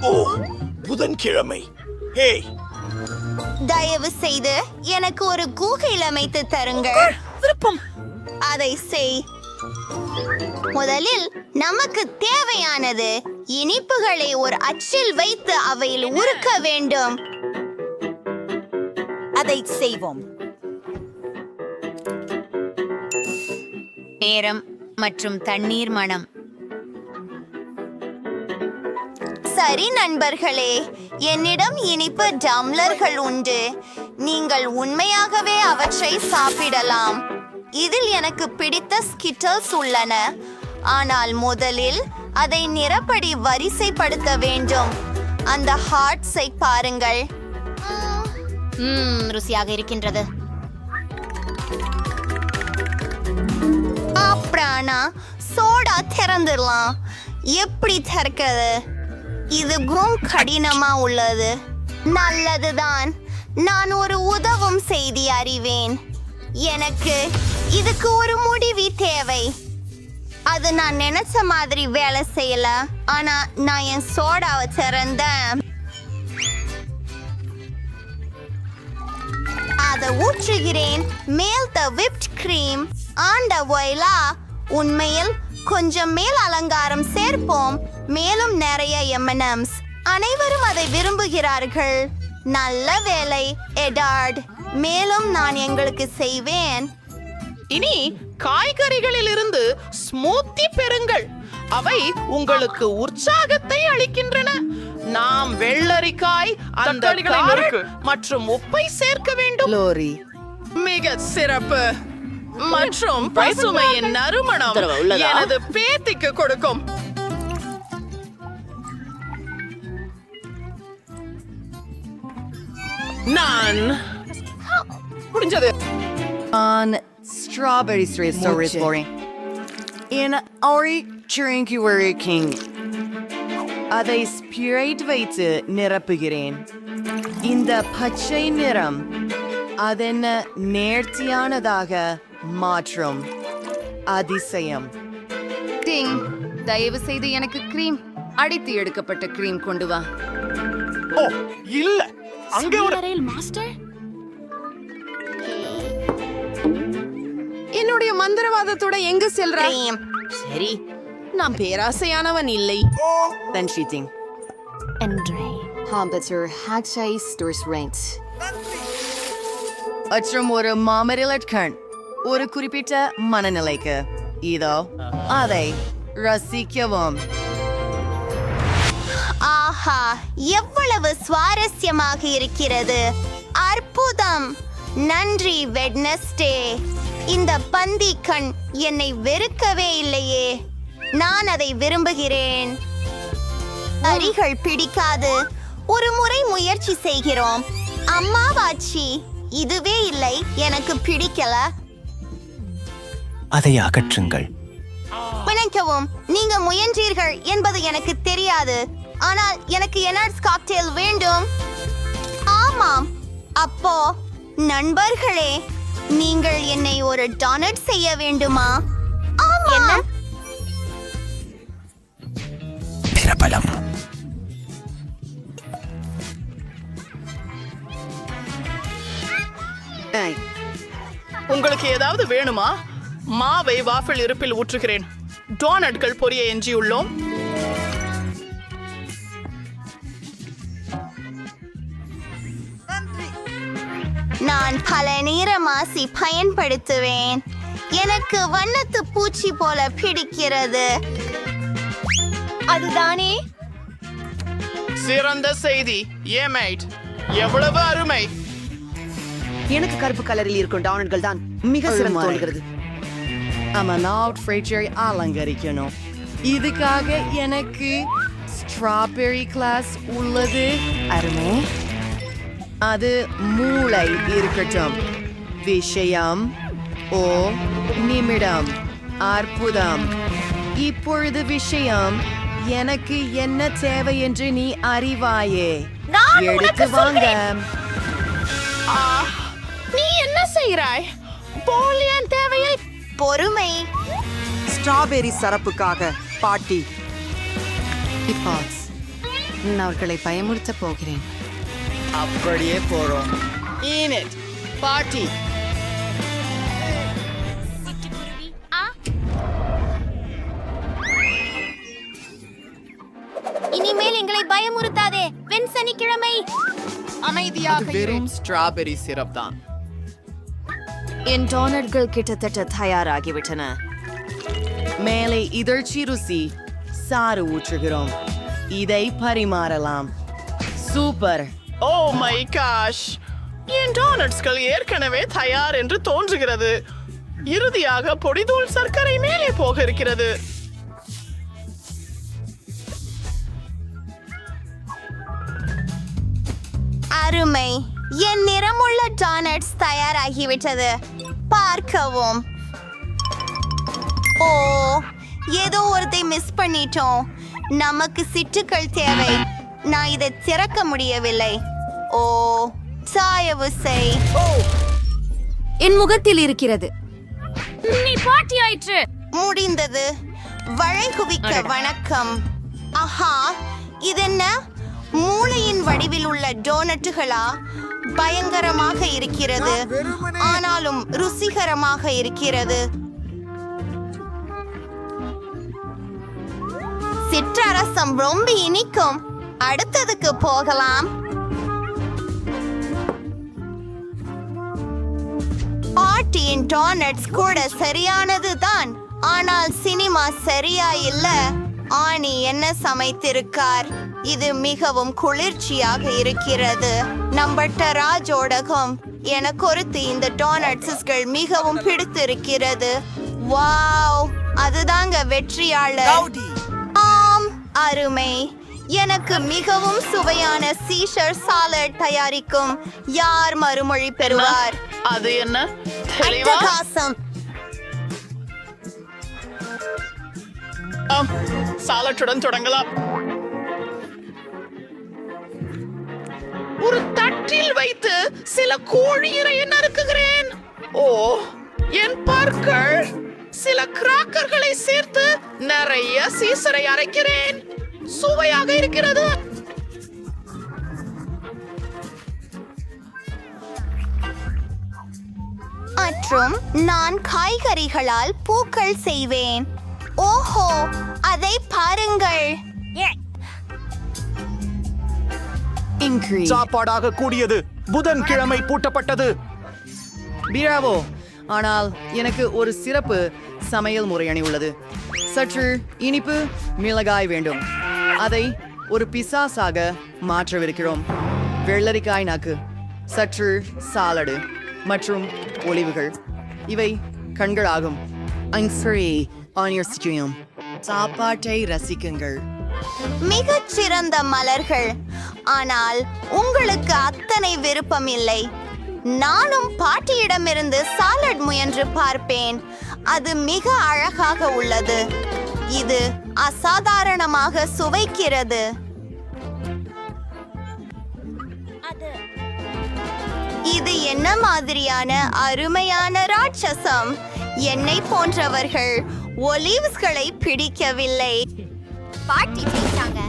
ஓ, புதன்கிழமை. ஹே, தயவு செய்து எனக்கு ஒரு கூகையில் அமைத்து தருங்கள். விருப்பம். அதை செய். முதலில் நமக்கு தேவையானது இனிப்புகளை ஒரு அச்சில் வைத்து அவையில் உருக்க வேண்டும். அதை செய்வோம். நேரம் மற்றும் தண்ணீர் மணம். சரி நண்பர்களே, என்னிடம் இனிப்பு டம்ளர்கள் உண்டு. நீங்கள் உண்மையாகவே அவற்றை சாப்பிடலாம். இதில் எனக்கு பிடித்த ஸ்கிட்டல்ஸ் உள்ளன. ஆனால் முதலில் அதை நிறப்படி வரிசைப்படுத்த வேண்டும். அந்த ஹார்ட்ஸை பாருங்கள். ருசியாக இருக்கின்றது. அப்புறானா சோடா திறந்துடலாம். எப்படி திறக்கிறது? இதுவும் கடினமா உள்ளது. நல்லதுதான், நான் ஒரு உதவும் செய்தி அறிவேன். எனக்கு இதுக்கு ஒரு முடிவு தேவை. அது நான் நினைச்ச மாதிரி வேலை செய்யல. ஆனா நான் என் சோடாவை திறந்தேன். அதை ஊற்றுகிறேன். மேல் விப்ட் கிரீம். ஆண்ட வயலா, உண்மையில் கொஞ்சம் மேல் அலங்காரம் சேர்ப்போம். மேலும் நிறைய M&Ms. அனைவரும் அதை விரும்புகிறார்கள். நல்ல வேலை எடார்ட். மேலும் நான் எங்களுக்கு செய்வேன். இனி காய்கறிகளில் இருந்து ஸ்மூத்தி பெறுங்கள். அவை உங்களுக்கு உற்சாகத்தை அளிக்கின்றன. நாம் வெள்ளரிக்காய், அந்த கேரட் மற்றும் உப்பை சேர்க்க வேண்டும். லோரி. மிக சிறப்பு. மற்றும் பசுமையின் நறுமணம் எனது பேத்திக்கு கொடுக்கும். நான் முடிஞ்சது. On strawberry stories boring. In Ori Chirinkiwari King. அதை ஸ்பிரைட் வைத்து நிரப்புகிறேன். இந்த பச்சை நிறம் அதென்ன நேர்த்தியானதாக மாற்றும். அதிசயம். டிங், தயவு செய்து எனக்கு கிரீம், அடித்து எடுக்கப்பட்ட கிரீம் கொண்டு வா. ஓ இல்ல, அங்கே ஒரு மாஸ்டர். என்னுடைய மந்திரவாதத்தோட எங்க செல்ற? கிரீம். சரி, நான் பேராசையானவன் இல்லை. Then cheating. Hamburger Hatsai Stores Rent. மற்றும் ஒரு மாமரிலட்கண் ஒரு குறிப்பிட்ட மனநிலைக்கு. இதோ அதை ரசிக்கவும். ஆஹா, எவ்வளவு சுவாரஸ்யமாக இருக்கிறது. அற்புதம். நன்றி வெட்னஸ்டே. இந்த பந்தி கண் என்னை வெறுக்கவே இல்லையே. நான் அதை விரும்புகிறேன். அரிகள் பிடிக்காது. ஒரு முறை முயற்சி செய்கிறோம். அம்மாவாச்சி, இதுவே இல்லை, எனக்கு பிடிக்கல. அதை அகற்றுங்கள். மன்னிக்கவும், நீங்க முயன்றீர்கள் என்பது எனக்கு தெரியாது. ஆனால் எனக்கு எனார்ட்ஸ் காக்டெயில் வேண்டும். ஆமாம். அப்போ நண்பர்களே, நீங்கள் என்னை ஒரு டோனட் செய்ய வேண்டுமா? ஆமா. பிரபலம். உங்களுக்கு ஏதாவது வேணுமா? மாவை வாஃபிள் இருப்பில் ஊற்றுகிறேன். டோனட்கள் பொரிய எஞ்சியுள்ளோம். நான் பல நிற மாசி பயன்படுத்துவேன். எனக்கு வண்ணத்து பூச்சி போல பிடிக்கிறது. அதுதானே சிறந்த செய்தி. ஏமைட், எவ்வளவு அருமை. எனக்கு கருப்பு கலரில் இருக்கும் டவுன்கள் தான் மிக சிறந்து தோன்றுகிறது. அமனாவுட் ஃப்ரைச்சரை அலங்கரிக்கணும். இதுக்காக எனக்கு ஸ்ட்ராபெரி கிளாஸ் உள்ளது. அருமை. அது மூளை இருக்கட்டும். விஷயம் ஓ நிமிடம். அற்புதம். இப்பொழுது விஷயம் எனக்கு என்ன தேவை என்று நீ அறிவாயே. எடுத்து வாங்க. நீ என்ன செய்கிறாய்? போலியன் தேவையை. பொறுமை. ஸ்ட்ராபெரி சரப்புக்காக பாட்டி. நான் அவர்களை பயமுறுத்த போகிறேன். அப்படியே போறோம். ஈனட் பாட்டி இனிமேல் எங்களை பயமுறுத்தாதே. வெண் சனிக்கிழமை. அமைதியாக வெறும் ஸ்ட்ராபெரி சிரப் தான். என் டோனட்கள் கிட்டத்தட்ட தயாராகிவிட்டன. மேலே இதழ்ச்சி ருசி சாறு ஊற்றுகிறோம். இதை பரிமாறலாம். சூப்பர். ஓ மை காஷ், என் டோனட்ஸ்கள் ஏற்கனவே தயார் என்று தோன்றுகிறது. இறுதியாக பொடிதூள் சர்க்கரை மேலே போக இருக்கிறது. அருமை. என் நிறமுள்ள டோனட்ஸ் தயாராகிவிட்டது. பார்க்கவும். ஓ, ஏதோ ஒருத்தை மிஸ் பண்ணிட்டோம். நமக்கு சிட்டுக்கள் தேவை. நான் இதை திறக்க முடியவில்லை. ஓ, சாயவு செய். என் முகத்தில் இருக்கிறது. நீ பாட்டி ஆயிற்று. முடிந்தது. வளை குவிக்க வணக்கம். ஆஹா, இதென்ன? மூளையின் வடிவில் உள்ள டோனட்டுகளா? பயங்கரமாக இருக்கிறது, ஆனாலும் ருசிகரமாக இருக்கிறது. சிற்றரசம் ரொம்ப இனிக்கும். அடுத்ததுக்கு போகலாம். பாட்டியின் டோனட்ஸ் கூட சரியானது தான், ஆனால் சினிமா சரியா இல்ல. ஆனி என்ன சமைத்திருக்கார்? இது மிகவும் குளிர்ச்சியாக இருக்கிறது. நம்பட்ட ராஜோடகம் எனக்கு ஒருத்தி இந்த டோனட்ஸ்கள் மிகவும் பிடித்திருக்கிறது. வாவ், அதுதாங்க வெற்றியாளர். ஆம், அருமை. எனக்கு மிகவும் சுவையான சீஷர் சாலட் தயாரிக்கும் யார் மறுமொழி பெறுவார்? அது என்ன? தெளிவா? அட்டகாசம். சாலட்டுடன் தொடங்கலாம். ஒரு தட்டில் வைத்து சில கோழி இறையை நறுக்குகிறேன். ஓ, என் பற்கள். சில கிராக்கர்களை சேர்த்து நிறைய சீசரை அரைக்கிறேன். சுவையாக இருக்கிறது. மற்றும் நான் காய்கறிகளால் பூக்கள் செய்வேன். ஓஹோ, அதை பாருங்கள். சாப்பாடாக கூடியது. புதன்கிழமை பூட்டப்பட்டது. பிராவோ. ஆனால் எனக்கு ஒரு சிறப்பு சமையல் முறையணி உள்ளது. சற்று இனிப்பு மிளகாய் வேண்டும். அதை ஒரு பிசாசாக மாற்றவிருக்கிறோம். வெள்ளரிக்காய் நாக்கு, சற்று சாலடு மற்றும் ஒலிவுகள். இவை கண்களாகும். சாப்பாட்டை ரசிக்குங்கள். மிகச் சிறந்த மலர்கள், ஆனால் உங்களுக்கு அத்தனை விருப்பம் இல்லை. நானும் பாட்டியிடமிருந்து சாலட் முயன்று பார்ப்பேன். அது மிக அழகாக உள்ளது. இது அசாதாரணமாக சுவைக்கிறது. இது என்ன மாதிரியான அருமையான ராட்சசம்! என்னை போன்றவர்கள் ஒலிவ்ஸ்களை பிடிக்கவில்லை. பாட்டி பேசாங்க.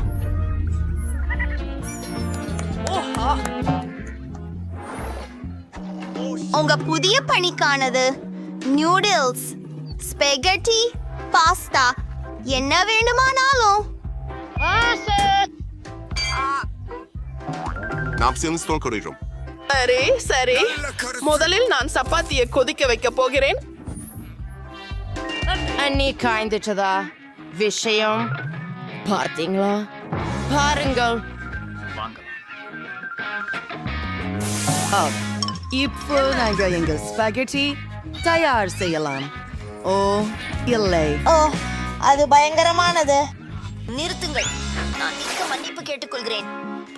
உங்க புதிய பணிக்கானது நியூடில்ஸ், ஸ்பெகட்டி, பாஸ்தா, என்ன வேண்டுமானாலும். நாம் சேர்ந்து தோற்கொள்கிறோம். சரி சரி, முதலில் நான் சப்பாத்தியை கொதிக்க வைக்க போகிறேன். அண்ணி காய்ந்துட்டதா? விஷயம் பார்த்தீங்களா? பாருங்கள். இப்போ நாங்கள் எங்கள் ஸ்பெகட்டி தயார் செய்யலாம். ஓ இல்லை, ஓ, அது பயங்கரமானது. நிறுத்துங்கள், நான் மிக்க மன்னிப்பு கேட்டுக்கொள்கிறேன்.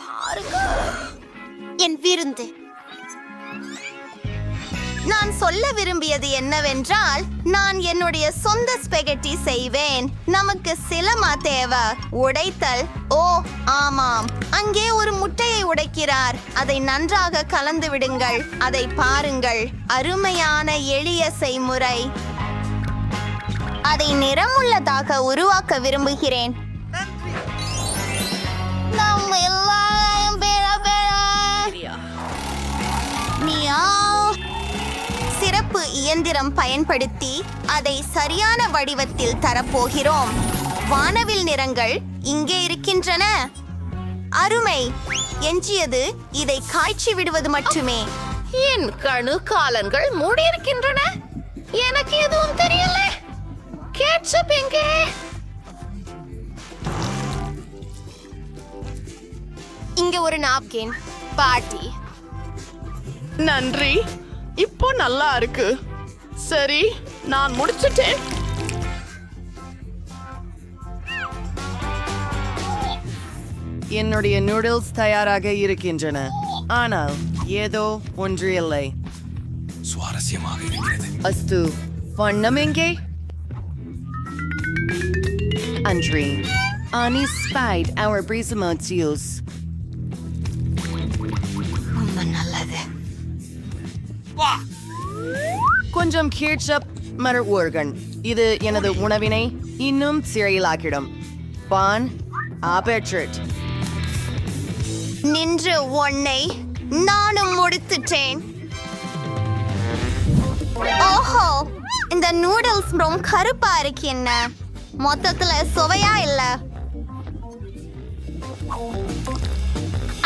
பாருங்க என் விருந்து. நான் சொல்ல விரும்பியது என்னவென்றால், நான் என்னுடைய சொந்த ஸ்பெகட்டி செய்வேன். நமக்கு சிலமா தேவை. உடைத்தல். ஓ ஆமாம், அங்கே ஒரு முட்டையை உடைக்கிறார். அதை நன்றாக கலந்து விடுங்கள். அதை பாருங்கள். அருமையான எளிய செய்முறை. அதை நிறமுள்ளதாக உருவாக்க விரும்புகிறேன். நம்ம இயந்திரம் பயன்படுத்தி அதை சரியான வடிவத்தில் தரப்போகிறோம். வானவில் நிறங்கள் இங்கே இருக்கின்றன. அருமை. எஞ்சியது இதை காய்ச்சி விடுவது மட்டுமே. என் கணு காலங்கள் மூடியிருக்கின்றன. எனக்கு எதுவும் தெரியல. கேட்சப் எங்கே? இங்க ஒரு நாப்கின். பாட்டி. நன்றி. இப்போ நல்லா இருக்கு. சரி, நான் முடிச்சிட்டேன். என்னுடைய நூடுல்ஸ் தயாராக இருக்கின்றன. ஆனால் ஏதோ ஒன்று இல்லை. சுவாரஸ்யமாக இருக்கிறது. அஸ்து, வண்ணம் எங்கே? அன்றி. Ani spied our brisimotius. நல்லது. கொஞ்சம் கேட்சப் மலர் ஊர்கன். இது எனது உணவினை இன்னும் சிறையிலாக்கிடும். பான் ஆபெட்ரிட். நின்று ஒன்னை நானும் முடித்துட்டேன். ஓஹோ, இந்த நூடுல்ஸ் ரொம்ப கருப்பா இருக்கு. என்ன மொத்தத்துல சுவையா இல்ல.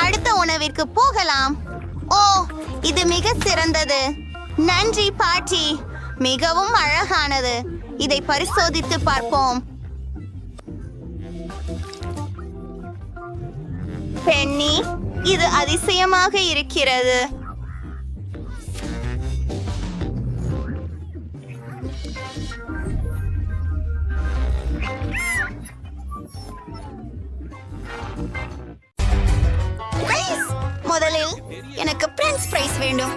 அடுத்த உணவிற்கு போகலாம். ஓ, இது மிக சிறந்தது. நன்றி பாட்டி, மிகவும் அழகானது. இதை பரிசோதித்து பார்ப்போம். பென்னி, இது அதிசயமாக இருக்கிறது. முதலில் எனக்கு பிரெஞ்ச் ஃப்ரைஸ் வேண்டும்.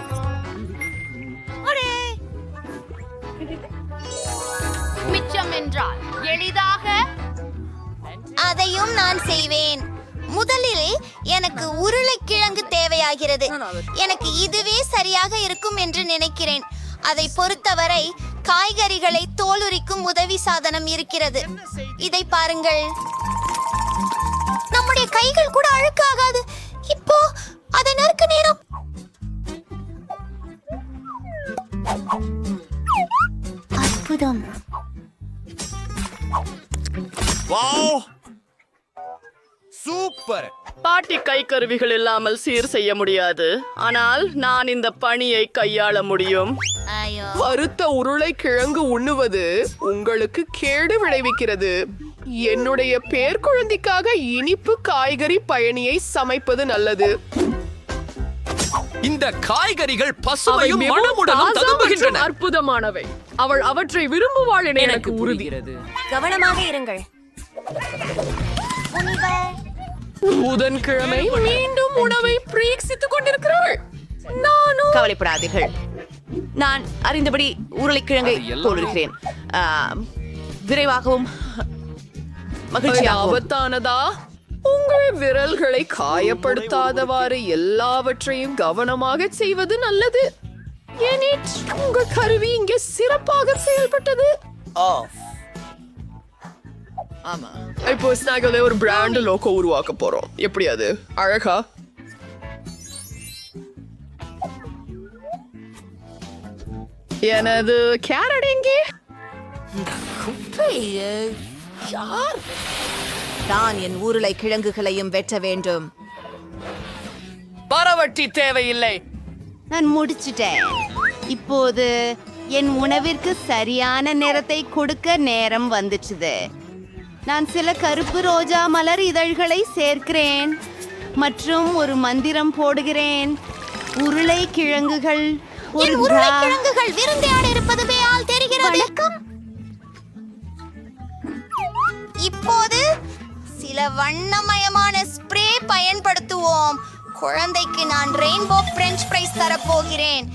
மிச்சம் என்றால் எளிதாக அதையும் நான் செய்வேன். முதலில் எனக்கு உருளைக்கிழங்கு தேவையாகிறது. எனக்கு இதுவே சரியாக இருக்கும் என்று நினைக்கிறேன். அதை பொறுத்தவரை காய்கறிகளை தோலுரிக்கும் உதவி சாதனம் இருக்கிறது. இதை பாருங்கள். நம்முடைய கைகள் கூட அழுக்காகாது. இப்போ அதை நறுக்க நேரம். அற்புதம். சூப்பர். பாட்டி கை கருவிகள் இல்லாமல் சீர் செய்ய முடியாது. ஆனால் நான் இந்த பணியை கையாள முடியும். வறுத்த உருளைக்கிழங்கு உண்ணுவது உங்களுக்கு கேடு விளைவிக்கிறது. என்னுடைய பேர்க்குழந்தைக்காக இனிப்பு காய்கறி பயணியை சமைப்பது நல்லது. இந்த காய்கறிகள் அவை பசுமையும் மிகவும் மணமுடனும் தாஜா மற்றும் ததும்புகின்றன. அற்புதமானவை. அவள் அவற்றை விரும்புவாள் என எனக்கு உறுதி. கவனமாக இருங்கள். புதன்கிழமை மீண்டும் உணவை பிரீக்சித்துக் கொண்டிருக்கிறாள். நானும் கவலைப்படாதீர்கள். நான் அறிந்தபடி உருளைக்கிழங்கை போடுகிறேன். விரைவாகவும் மகிழ்ச்சியாகவும். ஆபத்தானதா? உங்கள் விரல்களை காயப்படுத்தாதவாறு எல்லாவற்றையும் கவனமாக செய்வது நல்லது. ஏனிட், உங்கள் கருவி இங்கே சிறப்பாக செயல்பட்டது. ஆமா. இப்போ ஸ்நாக்ல ஒரு பிராண்ட் லோகோ உருவாக்க போறோம். எப்படி அது அழகா? எனது கேரட் எங்கே? தான் என் உருளைக்கிழங்குகளையும் வெட்ட வேண்டும். பரவட்டி தேவையில்லை. நான் முடிச்சிட்டேன். இப்போது என் உணவிற்கு சரியான நிறத்தை கொடுக்க நேரம் வந்துச்சுது. நான் சில கருப்பு ரோஜா மலர் இதழ்களை சேர்க்கிறேன் மற்றும் ஒரு மந்திரம் போடுகிறேன். உருளைக்கிழங்குகள் ஒரு உருளைக்கிழங்குகள் விருந்தையாட இருப்பது ஆள் தெரிகிறது. இப்போது சில வண்ணமயமான ஸ்ப்ரே பயன்படுத்துவோம். குழந்தைக்கு நான் ரெயின்போ பிரெஞ்ச் ஃப்ரைஸ் தரப்போகிறேன்.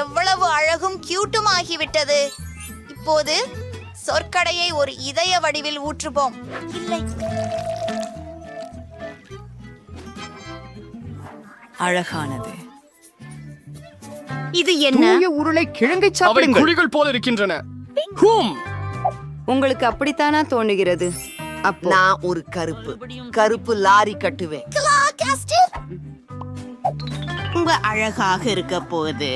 எவ்வளவு அழகும் கியூட்டும் ஆகிவிட்டது. இப்போது சொற்கடையை ஒரு இதய வடிவில் ஊற்றுவோம். இல்லை, அழகானது. இது என்ன? உருளைக்கிழங்கை அவை சாப்பிடுங்கள். குழிகள் போல இருக்கின்றன. ஹூம். உங்களுக்கு அப்படித்தானா தோணுகிறது? நான் ஒரு கருப்பு லாரி கட்டுவேன். ரொம்ப அழகாக இருக்க போகுது.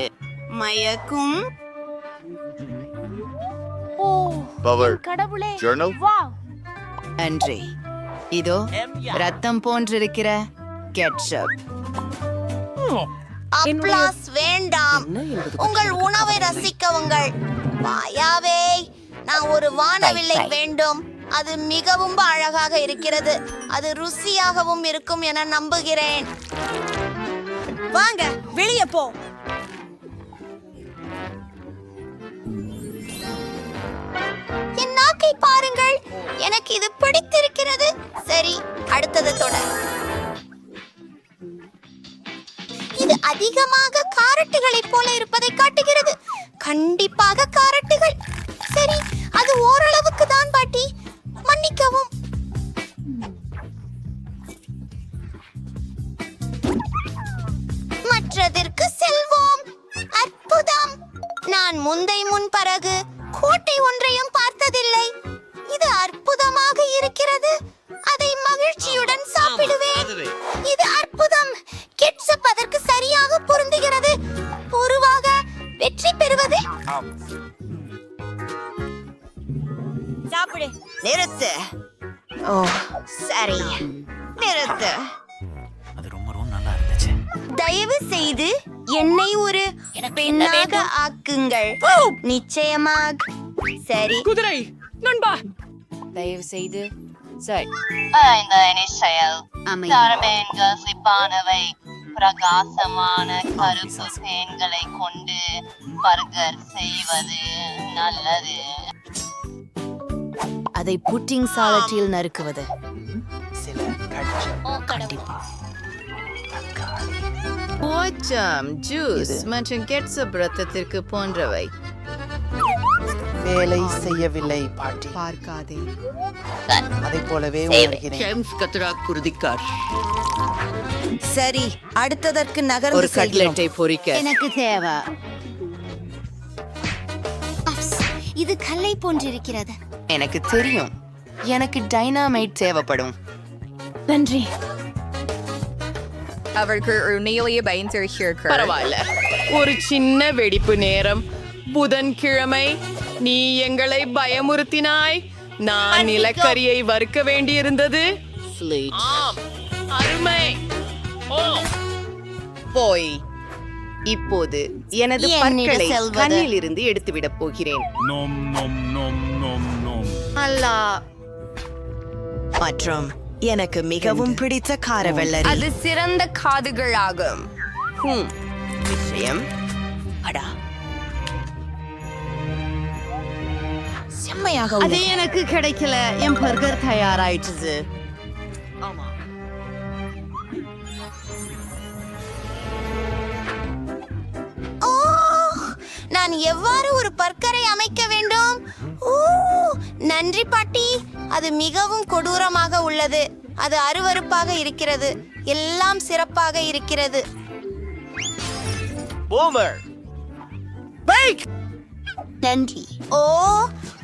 மயக்கும் பவர் கடவுளே ஜர்னல் நன்றி. இதோ ரத்தம் போன்றிருக்கிற கெட்சப். அப்ளாஸ் வேண்டாம். உங்கள் உணவை ரசிக்கவுங்கள். மாயாவே, நான் ஒரு வானவில்லை வேண்டும். அது மிகவும் அழகாக இருக்கிறது. அது ருசியாகவும் இருக்கும் என நம்புகிறேன். வாங்க வெளியே போ. என் நாக்கை பாருங்கள். எனக்கு இது பிடித்திருக்கிறது. சரி, அடுத்தது தொடர். இது அதிகமாக காரட்டுகளைப் போல இருப்பதை காட்டுகிறது. கண்டிப்பாக காரட்டுகள். சரி, அது ஓரளவுக்கு தான் பாட்டி. மன்னிக்கவும். மற்றதற்கு செல்வோம். அற்புதம். நான் முன் பறகு கோட்டை ஒன்றையும் பார்த்ததில்லை. இது அற்புதமாக இருக்கிறது. அதை மகிழ்ச்சியுடன் சாப்பிடுவேன். இது அற்புதம். கெட்சப் அதற்கு சரியாக பொருந்துகிறது. பொதுவாக வெற்றி பெறுவது. சாப்பிடு. நிறுத்து. ஓ சரி, நிறுத்து. அது ரொம்ப ரொம்ப நல்லா இருந்துச்சு. தயவு செய்து என்னை ஒரு பெண்ணாக ஆக்குங்கள். நிச்சயமாக. சரி, குதிரை நண்பா. தயவு செய்து சரி. சிப்பானவை பிரகாசமான கருப்பு தேன்களை கொண்டு பர்கர் செய்வது நல்லது. அதை புட்டிங் சாலட்டில் நறுக்குவது. ஓச்சம், ஜூஸ் மற்றும் கெட்சப் ரத்தத்திற்கு போன்றவை. வேலை செய்யவில்லை பாட்டி. பார்க்காதே. அதை போலவே உணர்கிறேன். சரி, அடுத்ததற்கு ஒரு நகர்ந்து செல்கிறோம். கட்லெட்டை பொரிக்க எனக்கு தேவை. இது கல்லை போன்றிருக்கிறது. எனக்கு தெரியும். எனக்கு டைனாமைட் தேவைப்படும். நன்றி. அவர்கள் ஒரு நீலைய பயந்திருக்கிறார்கள். பரவாயில்ல, ஒரு சின்ன வெடிப்பு நேரம். புதன்கிழமை நீ எங்களை பயமுறுத்தினாய். நான் நிலக்கரியை வறுக்க வேண்டியிருந்தது. ஆம், அருமை. ஓ, போய் இப்போது எனது என்னிடம் பற்களை செல்வது. கண்ணில் இருந்து எடுத்துவிடப் போகிறேன். நோம் நோம் நோம் நோம் நோம். அல்லா. மற்றும் எனக்கு மிகவும் பிடித்த கார வெள்ளரி. அது சிறந்த காதுகளாகும். விஷயம் அடா செம்மையாக அது எனக்கு கிடைக்கல. என் பர்கர் தயாராயிடுச்சு. ஆமா, ஓ, நான் எவ்வாறு ஒரு பர்கரை அமைக்க வேண்டும்? ஓ, நன்றி பாட்டி. அது மிகவும் கொடூரமாக உள்ளது. அது அருவருப்பாக இருக்கிறது. எல்லாம் சிறப்பாக இருக்கிறது. பூமர் பேக். நன்றி. ஓ,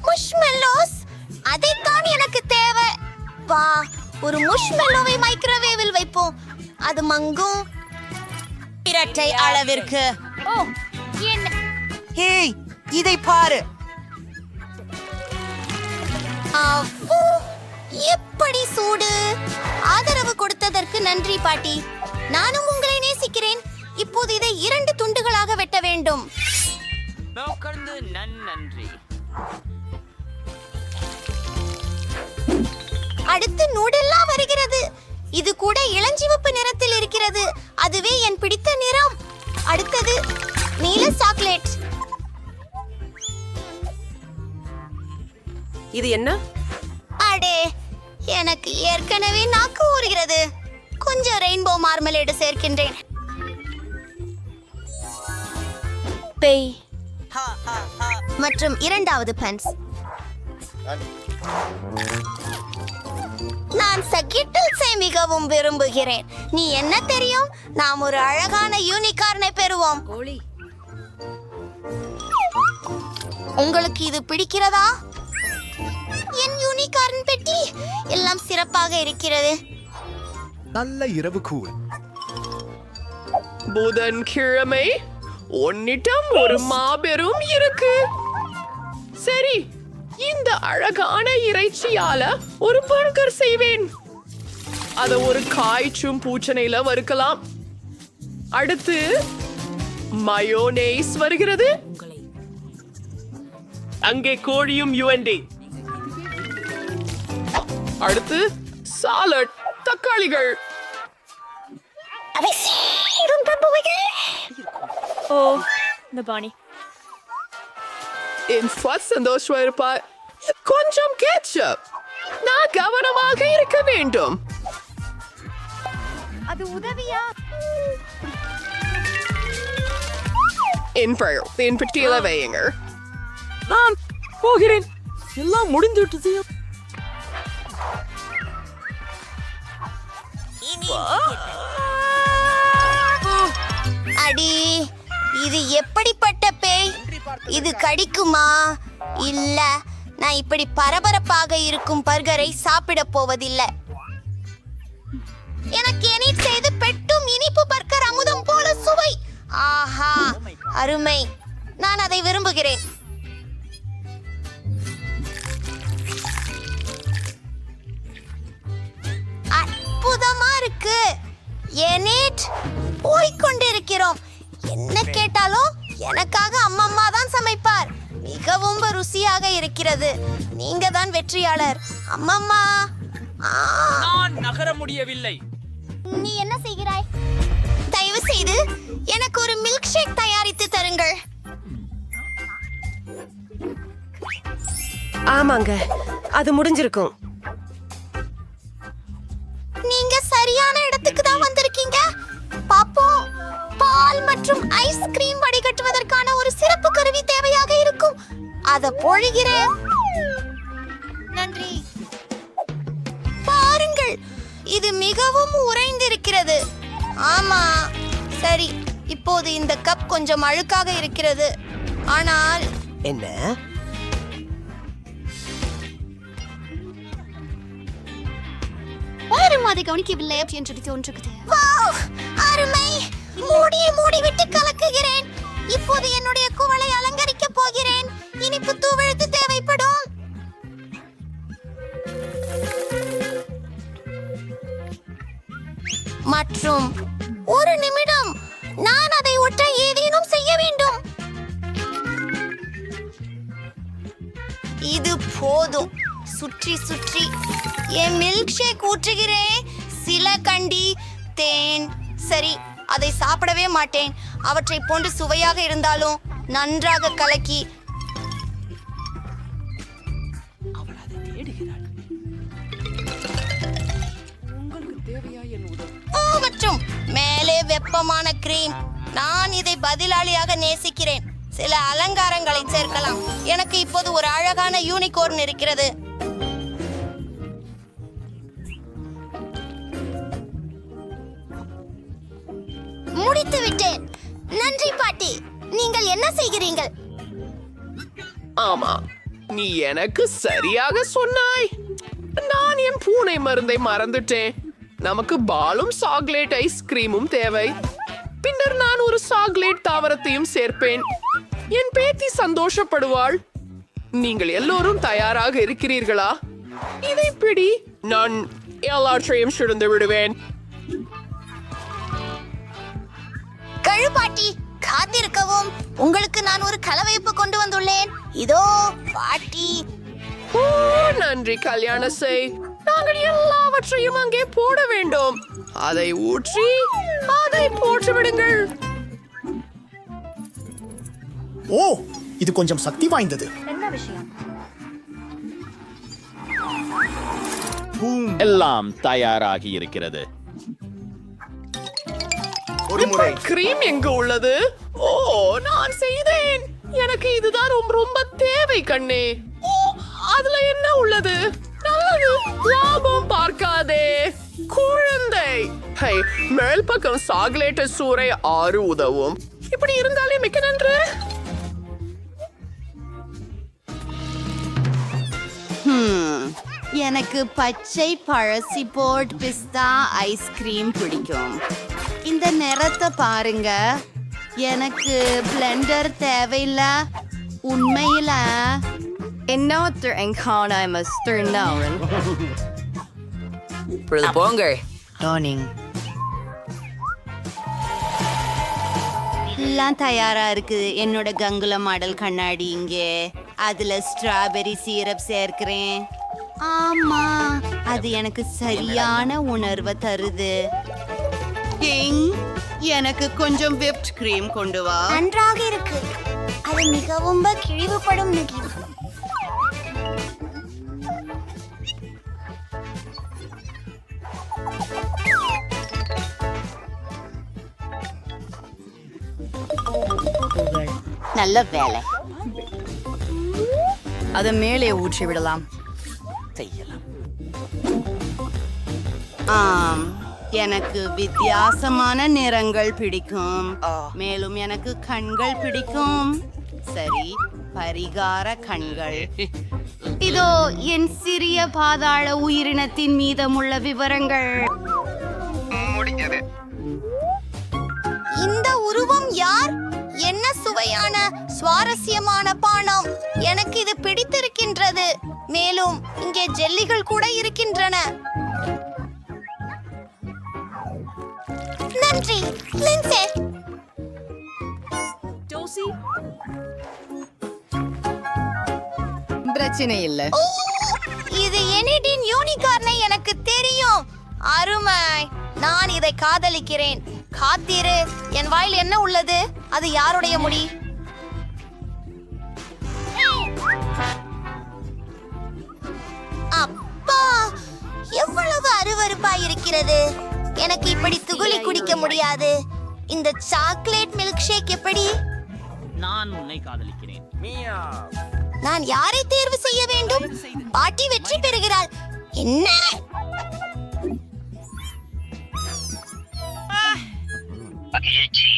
முஷ்மெல்லோஸ். அதைத்தான் எனக்கு தேவை. வா, ஒரு முஷ்மெல்லோவை மைக்ரோவேவில் வைப்போம். அது மங்கும். இரட்டை அளவிற்கு. ஓ, என்ன? ஹேய், இதை பாரு. அவ்வோ, எப்படி சூடு. ஆதரவு கொடுத்ததற்கு நன்றி பாட்டி. நானும் உங்களை நேசிக்கிறேன். இப்போது இதை 2 துண்டுகளாக வெட்ட வேண்டும். நன்றி. அடுத்து நூடெல்லா வருகிறது. இது கூட இளஞ்சிவப்பு நிறத்தில் இருக்கிறது. அதுவே என் பிடித்த நிறம். அடுத்தது நீல சாக்லேட். இது என்ன? அடே, எனக்கு ஏற்கனவே நாக்கு ஊறுகிறது. கொஞ்சம் ரெயின்போ மார்மலேடு சேர்க்கின்றேன். பேய் மற்றும் 2வது பன்ஸ். நான் சக்கிட்டில்ஸை மிகவும் விரும்புகிறேன். நீ என்ன தெரியும்? நாம் ஒரு அழகான யூனிகார்னை பெறுவோம். உங்களுக்கு இது பிடிக்கிறதா? என் யூனிகார்ன் பெட்டி எல்லாம் சிறப்பாக இருக்கிறது. நல்ல இரவு கூழ். புதன்கிழமை உன்னிடம் ஒரு மாபெரும் இருக்கு. சரி, இந்த அழகான இறைச்சியால ஒரு பர்கர் செய்வேன். அத ஒரு காய்ச்சும் பூச்சனையில வறுக்கலாம். அடுத்து மயோனேஸ் வருகிறது. அங்கே கோழியும் யுவன்டி. அடுத்து சாலட், தக்காளிகள். ஓ இந்த பாணி என் சந்தோஷமா இருப்பா. கொஞ்சம் கேட்சப். நான் கவனமாக இருக்க வேண்டும். அது உதவியா? என் பெட்டியில வையுங்க. நான் போகிறேன். எல்லாம் முடிந்து விட்டது. அடி, இது எப்படிப்பட்ட பேய்? இது கடிக்குமா? இல்ல, நான் இப்படி பரபரப்பாக இருக்கும் பர்கரை சாப்பிட போவதில்லை. எனக்கு எனிட் செய்து பெட்டும் இனிப்பு பர்கர் அமுதம் போல சுவை. ஆஹா, அருமை. நான் அதை விரும்புகிறேன். அற்புதமா இருக்கு. எனிட், போய்கொண்டிருக்கிறோம். என்ன கேட்டாலும் எனக்காக அம்மம்மா தான் சமைப்பார். மிகவும் ருசியாக இருக்கிறது. நீங்க தான் வெற்றியாளர் அம்மம்மா. நான் நகர முடியவில்லை. நீ என்ன செய்கிறாய்? தயவு செய்து எனக்கு ஒரு மில்க் ஷேக் தயாரித்து தருங்கள். ஆமாங்க, அது முடிஞ்சிருக்கும். நீங்க சரியான இடத்துக்கு தான் வந்திருக்கீங்க. பாப்போம். பால் மற்றும் ஐஸ்கிரீம் வடிகட்டுவதற்கான ஒரு சிறப்பு கருவி தேவையாக இருக்கும். அத பொழிகிறேன். நன்றி. பாருங்கள், இது மிகவும் உறைந்திருக்கிறது. ஆமா, சரி. இப்போது இந்த கப் கொஞ்சம் அழுக்காக இருக்கிறது. ஆனால் என்ன? யாரும் அதை கவனிக்கவில்லை என்று தோன்றுகிறது. வாவ், அருமை. மூடிவிட்டு கலக்குகிறேன். இப்போது என்னுடைய குவளை அலங்கரிக்க போகிறேன். இனிப்பு தூவெழுத்து தேவைப்படும். மற்றும் ஒரு நிமிடம், நான் அதை ஒட்ட ஏதேனும் செய்ய வேண்டும். இது போதும். சுற்றி சுற்றி என் மில்க் ஷேக் ஊற்றுகிறேன். சில கண்டி தேன். சரி, அதை சாப்பிடவே மாட்டேன். அவற்றை போன்று சுவையாக இருந்தாலும் நன்றாக கலக்கி. மற்றும் மேலே வெப்பமான கிரீம். நான் இதை பதிலாளியாக நேசிக்கிறேன். சில அலங்காரங்களை சேர்க்கலாம். எனக்கு இப்போது ஒரு அழகான யூனிகார்ன் இருக்கிறது. முடித்து விட்டேன். நன்றி பாட்டி. நீங்கள் என்ன செய்கிறீர்கள்? ஆமா, நீ எனக்கு சரியாக சொன்னாய். நான் என் பூனை மருந்தை மறந்துட்டேன். நமக்கு பாலும் சாக்லேட் ஐஸ்கிரீமும் தேவை. பின்னர் நான் ஒரு சாக்லேட் தாவரத்தையும் சேர்ப்பேன். என் பேத்தி சந்தோஷப்படுவாள். நீங்கள் எல்லோரும் தயாராக இருக்கிறீர்களா? இதை பிடி. நான் எல்லாற்றையும் சுழந்து விடுவேன். கழுபாட்டி, காத்திருக்கவும். உங்களுக்கு நான் ஒரு கலவைப்பு கொண்டு வந்துள்ளேன். இதோ பாட்டி. ஓ, நன்றி கல்யாண செய். நாங்கள் எல்லாவற்றையும் அங்கே போட வேண்டும். அதை ஊற்றி அதை போட்டு விடுங்கள். ஓ, இது கொஞ்சம் சக்தி வாய்ந்தது. எல்லாம் தயாராகி இருக்கிறது. ஒரு முறை கிரீம் எங்க உள்ளது? ஓ, நான் செய்தேன். எனக்கு இதுதான் ரொம்ப ரொம்ப தேவை கண்ணே. ஓ, அதுல என்ன உள்ளது? நல்லது. லாபம் பார்க்காதே குழந்தை. ஹை, மேல் பக்கம் சாக்லேட் சூறை 6 உதவும். இப்படி இருந்தாலே மிக்க நன்று. எனக்கு பச்சை பழசி போட் பிஸ்தா ஐஸ்கிரீம் பிடிக்கும். இந்த நிறத்தை பாருங்க. எனக்கு பிளெண்டர் தேவையில்லை. உண்மையில Innoter en kana Mr. Nauren. போங்க டார்னிங் எல்லாம் தயாரா இருக்குது. என்னோட கங்குல மாடல் கண்ணாடி இங்கே. அதுல ஸ்ட்ராபெரி சீரப் சேர்க்கிறேன். ஆமா, அது எனக்கு சரியான உணர்வை தருது. கிங், எனக்கு கொஞ்சம் விப்ட் கிரீம் கொண்டு வா. நன்றாக இருக்கு. அது மிகவும் கிழிவுபடும் நெகிழ். நல்ல வேலை. அதை மேலே ஊற்றி விடலாம். ஆம், எனக்கு வித்தியாசமான நிறங்கள் பிடிக்கும். மேலும் எனக்கு கண்கள் பிடிக்கும். சரி, பரிகார கண்கள். இதோ என் சிறிய பாதாள உயிரினத்தின் மீதமுள்ள விவரங்கள். இந்த உருவம் யார்? என்ன சுவையான சுவாரஸ்யமான பானம். எனக்கு இது பிடித்திருக்கின்றது. மேலும் இங்கே ஜெல்லிகள் கூட இருக்கின்றன. நன்றி லின்சே. ஜோசி, பிரச்சனை இல்ல. ஓ, இது எனிடின் யூனிகார்னை எனக்கு தெரியும். அருமை. நான் இதை காதலிக்கிறேன். காத்திரு, என் வாயில் என்ன உள்ளது? அது யாருடைய முடி? அப்பா, எவ்வளவு அருவருப்பா இருக்கிறது. எனக்கு இப்படி துகுளி குடிக்க முடியாது. இந்த சாக்லேட் மில்க் ஷேக் எப்படி? நான் உன்னை காதலிக்கிறேன். நான் யாரை தேர்வு செய்ய வேண்டும்? பாட்டி வெற்றி பெறுகிறாள். என்ன? மகிழ்ச்சி.